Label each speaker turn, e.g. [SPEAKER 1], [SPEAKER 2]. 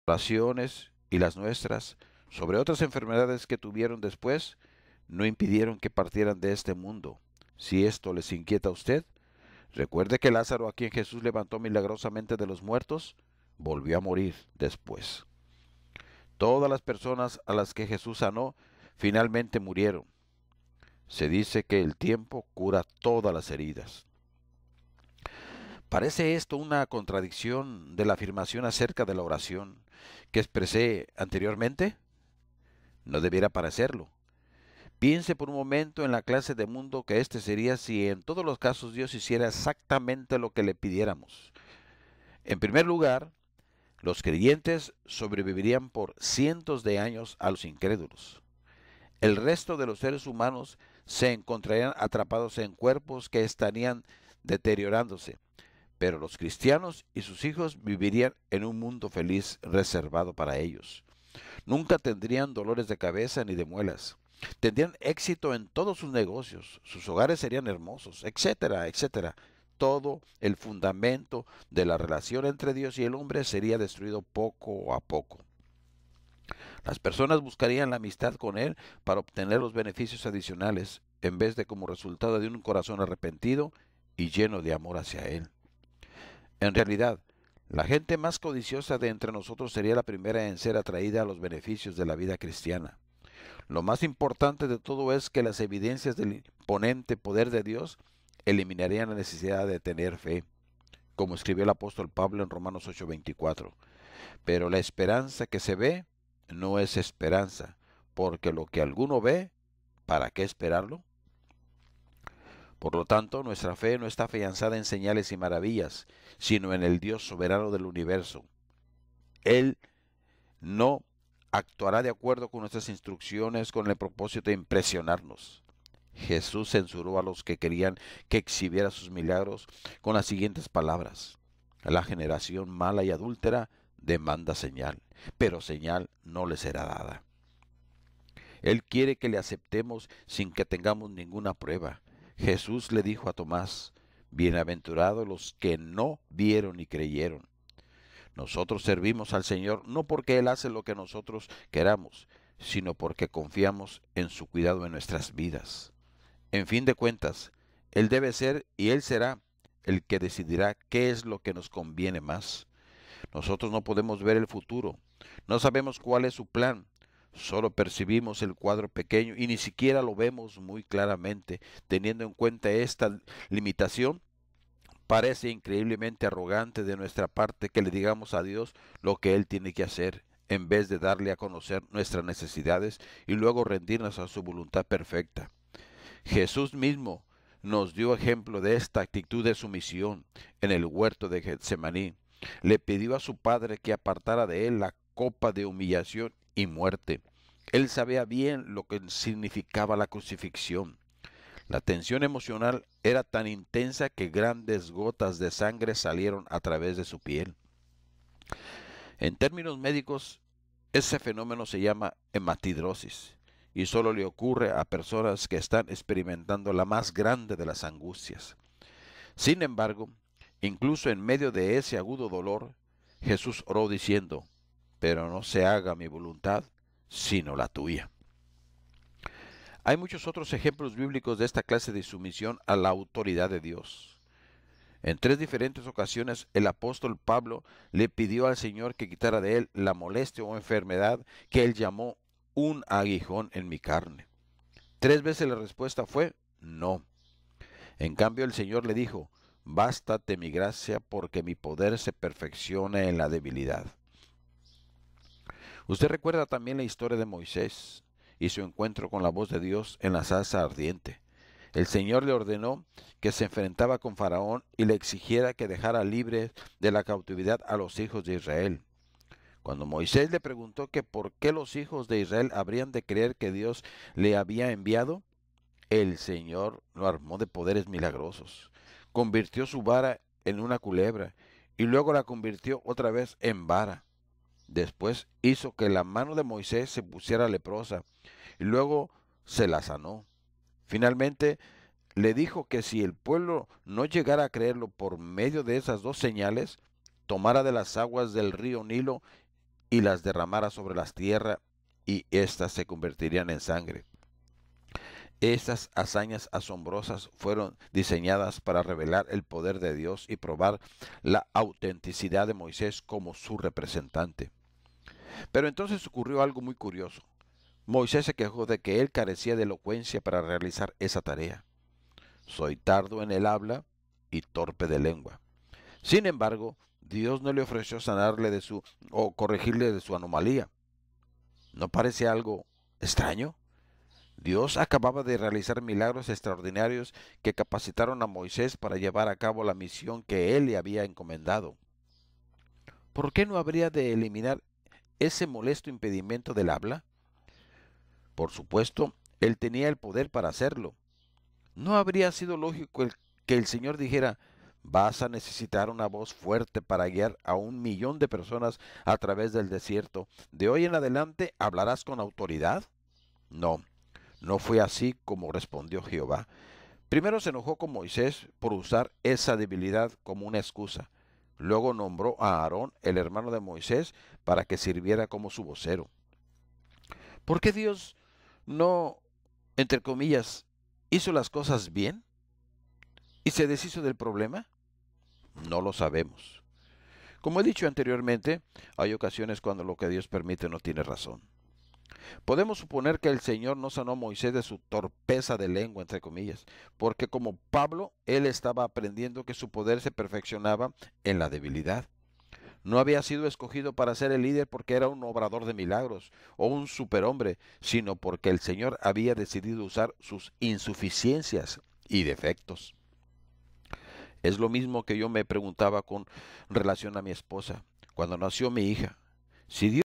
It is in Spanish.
[SPEAKER 1] oraciones y las nuestras sobre otras enfermedades que tuvieron después no impidieron que partieran de este mundo. Si esto les inquieta a usted, recuerde que Lázaro, a quien Jesús levantó milagrosamente de los muertos, volvió a morir después. Todas las personas a las que Jesús sanó finalmente murieron. Se dice que el tiempo cura todas las heridas. ¿Parece esto una contradicción de la afirmación acerca de la oración que expresé anteriormente? No debiera parecerlo. Piense por un momento en la clase de mundo que este sería si en todos los casos Dios hiciera exactamente lo que le pidiéramos. En primer lugar, los creyentes sobrevivirían por cientos de años a los incrédulos. El resto de los seres humanos se encontrarían atrapados en cuerpos que estarían deteriorándose, pero los cristianos y sus hijos vivirían en un mundo feliz reservado para ellos. Nunca tendrían dolores de cabeza ni de muelas. Tendrían éxito en todos sus negocios, sus hogares serían hermosos, etcétera, etcétera. Todo el fundamento de la relación entre Dios y el hombre sería destruido poco a poco. Las personas buscarían la amistad con Él para obtener los beneficios adicionales, en vez de como resultado de un corazón arrepentido y lleno de amor hacia Él. En realidad, la gente más codiciosa de entre nosotros sería la primera en ser atraída a los beneficios de la vida cristiana. Lo más importante de todo es que las evidencias del imponente poder de Dios eliminarían la necesidad de tener fe, como escribió el apóstol Pablo en Romanos 8:24. Pero la esperanza que se ve no es esperanza, porque lo que alguno ve, ¿para qué esperarlo? Por lo tanto, nuestra fe no está afianzada en señales y maravillas, sino en el Dios soberano del universo. Él no actuará de acuerdo con nuestras instrucciones con el propósito de impresionarnos. Jesús censuró a los que querían que exhibiera sus milagros con las siguientes palabras: la generación mala y adúltera demanda señal, pero señal no le será dada. Él quiere que le aceptemos sin que tengamos ninguna prueba. Jesús le dijo a Tomás: bienaventurados los que no vieron y creyeron. Nosotros servimos al Señor no porque Él hace lo que nosotros queramos, sino porque confiamos en su cuidado en nuestras vidas. En fin de cuentas, Él debe ser y Él será el que decidirá qué es lo que nos conviene más. Nosotros no podemos ver el futuro, no sabemos cuál es su plan, solo percibimos el cuadro pequeño y ni siquiera lo vemos muy claramente. Teniendo en cuenta esta limitación, parece increíblemente arrogante de nuestra parte que le digamos a Dios lo que Él tiene que hacer, en vez de darle a conocer nuestras necesidades y luego rendirnos a su voluntad perfecta. Jesús mismo nos dio ejemplo de esta actitud de sumisión en el huerto de Getsemaní. Le pidió a su Padre que apartara de él la copa de humillación y muerte. Él sabía bien lo que significaba la crucifixión. La tensión emocional era tan intensa que grandes gotas de sangre salieron a través de su piel. En términos médicos, ese fenómeno se llama hematidrosis y solo le ocurre a personas que están experimentando la más grande de las angustias. Sin embargo, incluso en medio de ese agudo dolor, Jesús oró diciendo: pero no se haga mi voluntad, sino la tuya. Hay muchos otros ejemplos bíblicos de esta clase de sumisión a la autoridad de Dios. En tres diferentes ocasiones el apóstol Pablo le pidió al Señor que quitara de él la molestia o enfermedad que él llamó un aguijón en mi carne. Tres veces la respuesta fue no. En cambio el Señor le dijo: bástate mi gracia, porque mi poder se perfecciona en la debilidad. Usted recuerda también la historia de Moisés y su encuentro con la voz de Dios en la zarza ardiente. El Señor le ordenó que se enfrentaba con Faraón y le exigiera que dejara libre de la cautividad a los hijos de Israel. Cuando Moisés le preguntó que por qué los hijos de Israel habrían de creer que Dios le había enviado, el Señor lo armó de poderes milagrosos. Convirtió su vara en una culebra y luego la convirtió otra vez en vara. Después hizo que la mano de Moisés se pusiera leprosa y luego se la sanó. Finalmente le dijo que si el pueblo no llegara a creerlo por medio de esas dos señales, tomara de las aguas del río Nilo y las derramara sobre las tierras, y éstas se convertirían en sangre. Estas hazañas asombrosas fueron diseñadas para revelar el poder de Dios y probar la autenticidad de Moisés como su representante. Pero entonces ocurrió algo muy curioso. Moisés se quejó de que él carecía de elocuencia para realizar esa tarea. Soy tardo en el habla y torpe de lengua. Sin embargo, Dios no le ofreció sanarle de su o corregirle de su anomalía. ¿No parece algo extraño? Dios acababa de realizar milagros extraordinarios que capacitaron a Moisés para llevar a cabo la misión que él le había encomendado. ¿Por qué no habría de eliminar ese molesto impedimento del habla? Por supuesto, él tenía el poder para hacerlo. ¿No habría sido lógico que el Señor dijera: vas a necesitar una voz fuerte para guiar a 1 millón de personas a través del desierto? De hoy en adelante hablarás con autoridad? No, no fue así como respondió Jehová. Primero se enojó con Moisés por usar esa debilidad como una excusa. Luego nombró a Aarón, el hermano de Moisés, para que sirviera como su vocero. ¿Por qué Dios no, entre comillas, hizo las cosas bien y se deshizo del problema? No lo sabemos. Como he dicho anteriormente, hay ocasiones cuando lo que Dios permite no tiene razón. Podemos suponer que el Señor no sanó a Moisés de su torpeza de lengua, entre comillas, porque como Pablo, él estaba aprendiendo que su poder se perfeccionaba en la debilidad. No había sido escogido para ser el líder porque era un obrador de milagros o un superhombre, sino porque el Señor había decidido usar sus insuficiencias y defectos. Es lo mismo que yo me preguntaba con relación a mi esposa cuando nació mi hija. Si Dios